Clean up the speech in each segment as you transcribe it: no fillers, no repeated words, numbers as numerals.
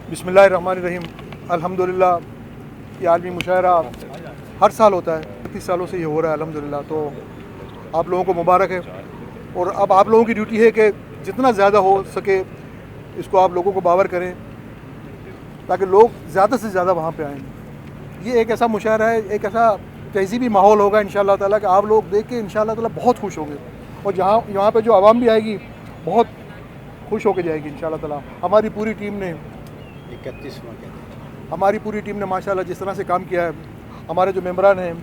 बिस्मिल्लाहिर्रहमानिर्रहीम। अल्हम्दुलिल्लाह, ये आलमी मुशायरा हर साल होता है, 30 सालों से ये हो रहा है अल्हम्दुलिल्लाह। तो आप लोगों को मुबारक है और अब आप लोगों की ड्यूटी है कि जितना ज़्यादा हो सके इसको आप लोगों को बावर करें ताकि लोग ज़्यादा से ज़्यादा वहाँ पे आएँ। ये एक ऐसा मुशायरा है, एक ऐसा तहज़ीबी माहौल होगा इंशाअल्लाह ताला कि आप लोग देख के इंशाअल्लाह ताला बहुत खुश होंगे और यहाँ पे जो आवाम भी आएगी बहुत खुश होकर जाएगी इंशाअल्लाह ताला। हमारी पूरी टीम ने 31वां हमारी पूरी टीम ने माशाल्लाह जिस तरह से काम किया है, हमारे जो मेम्बरान हैं,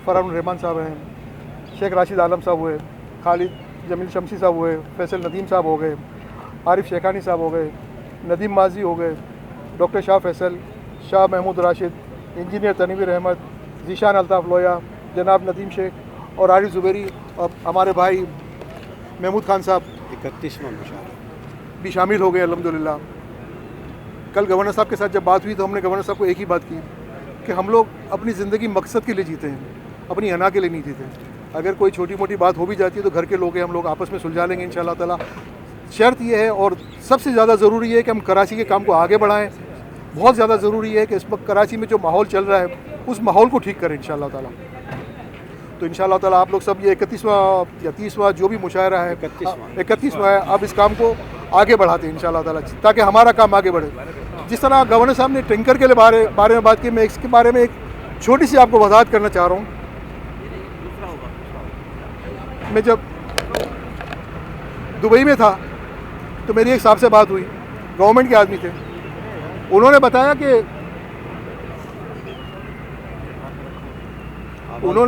फरहान रहमान साहब हैं, शेख राशिद आलम साहब हुए, खालिद जमील शमसी साहब हुए, फैसल नदीम साहब हो गए, आरिफ शेखानी साहब हो गए, नदीम माजी हो गए, डॉक्टर शाह फैसल, शाह महमूद राशिद, इंजीनियर तनवीर अहमद, जीशान अल्ताफ़ लोया, जनाब नदीम शेख और आरिफ ज़ुबैरी और हमारे भाई महमूद खान साहब 31वां मुशायरा भी शामिल हो गए अल्हम्दुलिल्लाह। कल गवर्नर साहब के साथ जब बात हुई तो हमने गवर्नर साहब को एक ही बात की कि हम लोग अपनी ज़िंदगी मकसद के लिए जीते हैं, अपनी हना के लिए नहीं जीते। अगर कोई छोटी मोटी बात हो भी जाती है तो घर के लोग हैं, हम लोग आपस में सुलझा लेंगे इंशाअल्लाह ताला। शर्त ये है और सबसे ज़्यादा ज़रूरी है कि हम कराची के काम को आगे बढ़ाएँ। बहुत ज़्यादा ज़रूरी है कि इस वक्त कराची में जो माहौल चल रहा है उस माहौल को ठीक करें इंशाअल्लाह ताला। तो इंशाअल्लाह ताला आप लोग सब ये 31वां या 30वां जो भी मुशायरा है 31वां है, अब इस काम को आगे बढ़ाते हैं इंशाअल्लाह ताला ताकि हमारा काम आगे बढ़े। जिस तरह गवर्नर साहब ने टैंकर के बारे में बात की, मैं इसके बारे में एक छोटी सी आपको वजाहत करना चाह रहा हूँ। मैं जब दुबई में था तो मेरी एक साहब से बात हुई, गवर्नमेंट के आदमी थे। उन्होंने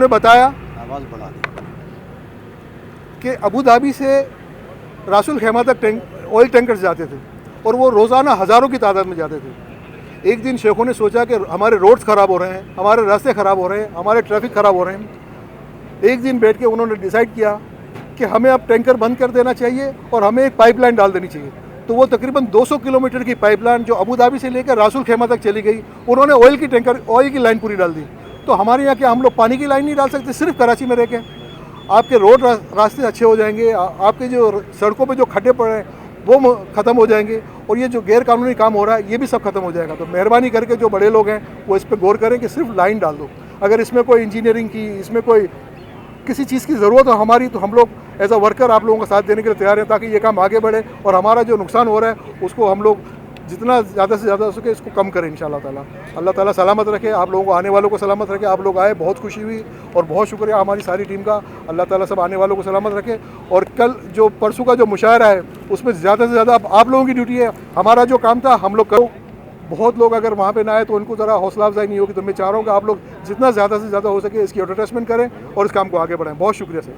बताया आवाज़ बढ़ा कि अबू धाबी से रासुल खैमा तक ऑयल टैंकर्स जाते थे और वो रोज़ाना हज़ारों की तादाद में जाते थे। एक दिन शेखों ने सोचा कि हमारे रोड्स ख़राब हो रहे हैं, हमारे रास्ते ख़राब हो रहे हैं, हमारे ट्रैफिक ख़राब हो रहे हैं। एक दिन बैठ के उन्होंने डिसाइड किया कि हमें अब टैंकर बंद कर देना चाहिए और हमें एक पाइपलाइन डाल देनी चाहिए। तो वो तकरीबन 200 किलोमीटर की पाइपलाइन जो अबू धाबी से लेकर रासुल खैमा तक चली गई, उन्होंने ऑयल की लाइन पूरी डाल दी। तो हमारे यहाँ क्या हम लोग पानी की लाइन नहीं डाल सकते सिर्फ कराची में रह के? आपके रोड रास्ते अच्छे हो जाएंगे, आपके जो सड़कों पे जो खड्डे पड़े हैं वो ख़त्म हो जाएंगे और ये जो गैर कानूनी काम हो रहा है ये भी सब खत्म हो जाएगा। तो मेहरबानी करके जो बड़े लोग हैं वो इस पर गौर करें कि सिर्फ लाइन डाल दो। अगर इसमें कोई इंजीनियरिंग की, इसमें कोई किसी चीज़ की ज़रूरत हो हमारी, तो हम लोग एज अ वर्कर आप लोगों का साथ देने के लिए तैयार हैं ताकि ये काम आगे बढ़े और हमारा जो नुकसान हो रहा है उसको हम लोग जितना ज़्यादा से ज़्यादा हो सके इसको कम करें इंशाअल्लाह ताला। अल्लाह ताला सलामत रखे, आप लोगों को, आने वालों को सलामत रखे। आप लोग आए, बहुत खुशी हुई और बहुत शुक्रिया हमारी सारी टीम का। अल्लाह ताला सब आने वालों को सलामत रखे। और कल जो परसों का जो मुशायरा है उसमें ज़्यादा से ज़्यादा आप लोगों की ड्यूटी है, हमारा जो काम था हम लोग करो। बहुत लोग अगर वहाँ पे ना आए तो उनको ज़रा हौसला अफजाई नहीं होगी। तो मैं चाह रहा हूँ कि आप लोग जितना ज़्यादा से ज़्यादा हो सके इसकी एडवर्टाइजमेंट करें और इस काम को आगे बढ़ाएं। बहुत शुक्रिया सर।